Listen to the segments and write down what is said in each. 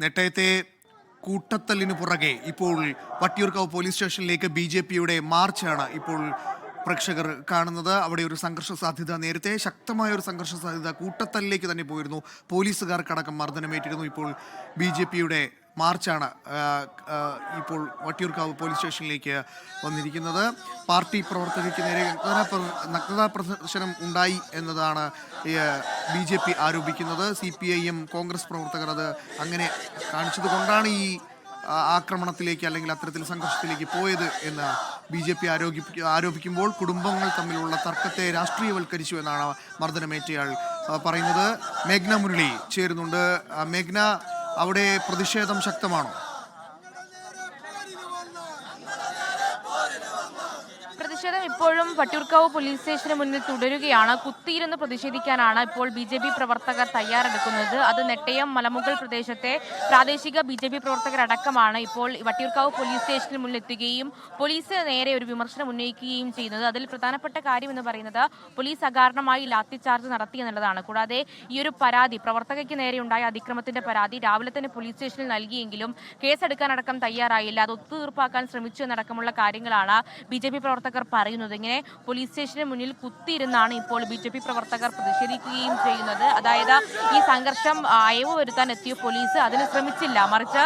നെട്ടയത്തെ കൂട്ടത്തല്ലിന് പുറകെ ഇപ്പോൾ വട്ടിയൂർക്കാവ് പോലീസ് സ്റ്റേഷനിലേക്ക് BJPയുടെ മാർച്ചാണ് ഇപ്പോൾ പ്രേക്ഷകർ കാണുന്നത്. അവിടെ ഒരു സംഘർഷ സാധ്യത, നേരത്തെ ശക്തമായ ഒരു സംഘർഷ സാധ്യത കൂട്ടത്തല്ലിലേക്ക് തന്നെ പോയിരുന്നു. പോലീസുകാർക്കടക്കം മർദ്ദനമേറ്റിരുന്നു. ഇപ്പോൾ BJPയുടെ മാർച്ചാണ് ഇപ്പോൾ വട്ടിയൂർക്കാവ് പോലീസ് സ്റ്റേഷനിലേക്ക് വന്നിരിക്കുന്നത്. പാർട്ടി പ്രവർത്തകർക്ക് നേരെ നഗ്നതാ പ്രദർശനം ഉണ്ടായി എന്നതാണ് BJP ആരോപിക്കുന്നത്. CPIM കോൺഗ്രസ് പ്രവർത്തകർ അത് അങ്ങനെ കാണിച്ചത് കൊണ്ടാണ് ഈ ആക്രമണത്തിലേക്ക് അല്ലെങ്കിൽ അത്തരത്തിൽ സംഘർഷത്തിലേക്ക് പോയത് എന്ന് BJP ആരോപിക്കുമ്പോൾ കുടുംബങ്ങൾ തമ്മിലുള്ള തർക്കത്തെ രാഷ്ട്രീയവൽക്കരിച്ചു എന്നാണ് മർദ്ദനമേറ്റയാൾ പറയുന്നത്. മേഘ്ന മുരളി ചേരുന്നുണ്ട്. മേഘ്ന, അവിടെ പ്രതിഷേധം ശക്തമാണോ? പ്രതിഷേധം ഇപ്പോഴും വട്ടിയൂർക്കാവ് പോലീസ് സ്റ്റേഷന് മുന്നിൽ തുടരുകയാണ്. കുത്തിയിരുന്ന് പ്രതിഷേധിക്കാനാണ് ഇപ്പോൾ BJP പ്രവർത്തകർ തയ്യാറെടുക്കുന്നത്. അത് നെട്ടയം മലമുകൾ പ്രദേശത്തെ പ്രാദേശിക BJP പ്രവർത്തകരടക്കമാണ് ഇപ്പോൾ വട്ടിയൂർക്കാവ് പോലീസ് സ്റ്റേഷന് മുന്നിൽ എത്തുകയും പോലീസിന് നേരെ ഒരു വിമർശനം ഉന്നയിക്കുകയും ചെയ്യുന്നത്. അതിൽ പ്രധാനപ്പെട്ട കാര്യം എന്ന് പറയുന്നത് പോലീസ് അകാരണമായി ലാത്തി ചാർജ് നടത്തി എന്നുള്ളതാണ്. കൂടാതെ ഈ ഒരു പരാതി, പ്രവർത്തകയ്ക്ക് നേരെ ഉണ്ടായ അതിക്രമത്തിന്റെ പരാതി രാവിലെ തന്നെ പോലീസ് സ്റ്റേഷനിൽ നൽകിയെങ്കിലും കേസെടുക്കാനടക്കം തയ്യാറായില്ല. അത് ഒത്തുതീർപ്പാക്കാൻ ശ്രമിച്ചു എന്നടക്കമുള്ള കാര്യങ്ങളാണ് BJP പ്രവർത്തകർ പറയുന്നത്. ഇങ്ങനെ പോലീസ് സ്റ്റേഷന് മുന്നിൽ കുത്തിയിരുന്നാണ് ഇപ്പോൾ BJP പ്രവർത്തകർ പ്രതിഷേധിക്കുകയും ചെയ്യുന്നത്. അതായത് ഈ സംഘർഷം അയവ് വരുത്താൻ എത്തിയ പോലീസ് അതിന് ശ്രമിച്ചില്ല, മറിച്ച്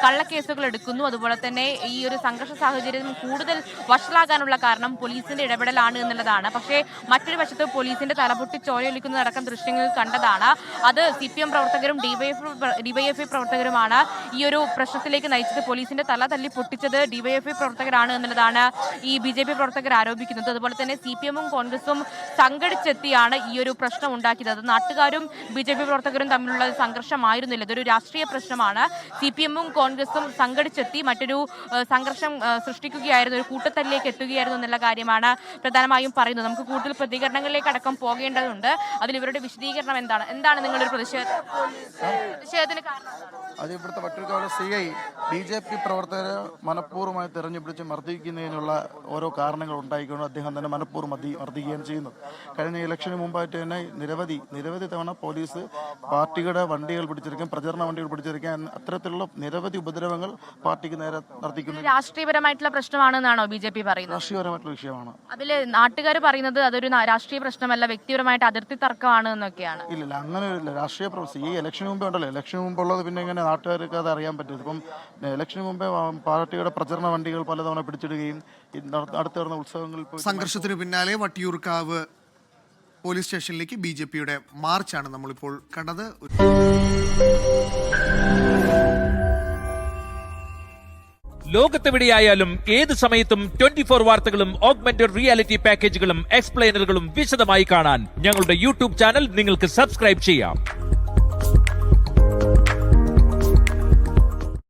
കള്ളക്കേസുകൾ എടുക്കുന്നു. അതുപോലെ തന്നെ ഈ ഒരു സംഘർഷ സാഹചര്യം കൂടുതൽ വഷളാകാനുള്ള കാരണം പോലീസിന്റെ ഇടപെടലാണ് എന്നുള്ളതാണ്. പക്ഷേ മറ്റൊരു വശത്ത് പോലീസിന്റെ തലപൊട്ടി ചോരയൊലിക്കുന്നതടക്കം ദൃശ്യങ്ങൾ കണ്ടതാണ്. അത് CPM പ്രവർത്തകരും DYFI പ്രവർത്തകരുമാണ് ഈ ഒരു പ്രശ്നത്തിലേക്ക് നയിച്ചത്. പോലീസിന്റെ തല തല്ലി പൊട്ടിച്ചത് DYFI പ്രവർത്തകരാണ് എന്നുള്ളതാണ് ഈ BJP പ്രവർത്തകർ ആരോപിക്കുന്നത്. അതുപോലെ തന്നെ CPM-ഉം കോൺഗ്രസും സംഘടിച്ചെത്തിയാണ് ഈ ഒരു പ്രശ്നം ഉണ്ടാക്കിയത്. നാട്ടുകാരും BJP പ്രവർത്തകരും തമ്മിലുള്ള സംഘർഷമായിരുന്നില്ല, ഇതൊരു രാഷ്ട്രീയ പ്രശ്നമാണ്. CPM-ഉം കോൺഗ്രസും സംഘടിച്ചെത്തി മറ്റൊരു സംഘർഷം സൃഷ്ടിക്കുകയായിരുന്നു, ഒരു കൂട്ടത്തല്ലിലേക്ക് എത്തുകയായിരുന്നു എന്നുള്ള കാര്യമാണ് പ്രധാനമായും പറയുന്നത്. നമുക്ക് കൂടുതൽ പ്രതികരണങ്ങളിലേക്ക് അടക്കം പോകേണ്ടതുണ്ട്. അതിൽ ഇവരുടെ വിശദീകരണം എന്താണ് നിങ്ങളൊരു പ്രതിഷേധത്തിന് കാരണം? അത് ഇവിടുത്തെ വട്ടിയൂർക്കാവ് CI BJP പ്രവർത്തകരെ മനഃപൂർവ്വമായി തെരഞ്ഞെടുപ്പിച്ച് മർദ്ദിക്കുന്നതിനുള്ള ഓരോ കാരണങ്ങൾ ഉണ്ടായിക്കൊണ്ട് അദ്ദേഹം തന്നെ മനഃപൂർവ്വം മർദ്ദിക്കുകയാണ് ചെയ്യുന്നത്. കഴിഞ്ഞ ഇലക്ഷന് മുമ്പായിട്ട് തന്നെ നിരവധി തവണ പോലീസ് പാർട്ടിയുടെ വണ്ടികൾ പിടിച്ചെടുക്കാൻ, പ്രചരണ വണ്ടികൾ പിടിച്ചെടുക്കാൻ, അത്തരത്തിലുള്ള നിരവധി ഉപദ്രവങ്ങൾ പാർട്ടിക്ക് നേരെ നടത്തിക്കുന്നത്. രാഷ്ട്രീയപരമായിട്ടുള്ള പ്രശ്നമാണെന്നാണോ BJP പറയുന്നത്? രാഷ്ട്രീയപരമായിട്ടുള്ള വിഷയമാണ്. അതിൽ നാട്ടുകാർ പറയുന്നത് അതൊരു രാഷ്ട്രീയ പ്രശ്നമല്ല, വ്യക്തിപരമായിട്ട് അതിർത്തി തർക്കമാണ് എന്നൊക്കെയാണ്. ഇല്ല, അങ്ങനെ രാഷ്ട്രീയ ഈ ഇലക്ഷന് മുമ്പേ ഉണ്ടല്ലോ, ഇലക്ഷന് മുമ്പുള്ളത് പിന്നെ എങ്ങനെ നാട്ടുകാർക്ക് അത് അറിയാൻ പറ്റും? ഇപ്പം ഇലക്ഷന് മുമ്പേ പാർട്ടിയുടെ പ്രചരണ വണ്ടികൾ പലതവണ പിടിച്ചിടുകയും അടുത്ത ഉത്സവങ്ങളിൽ സംഘർഷത്തിന് പിന്നാലെ വട്ടിയൂർക്കാവ് പോലീസ് സ്റ്റേഷനിലേക്ക് BJPയുടെ മാർച്ചാണ് നമ്മളിപ്പോൾ കണ്ടത്. ലോകത്തെവിടെയായാലും ഏത് സമയത്തും 24 വാർത്തകളും ഓഗ്മെന്റഡ് റിയാലിറ്റി പാക്കേജുകളും എക്സ്പ്ലെയിനറുകളും വിശദമായി കാണാൻ ഞങ്ങളുടെ YouTube ചാനൽ നിങ്ങൾക്ക് സബ്സ്ക്രൈബ് ചെയ്യാം.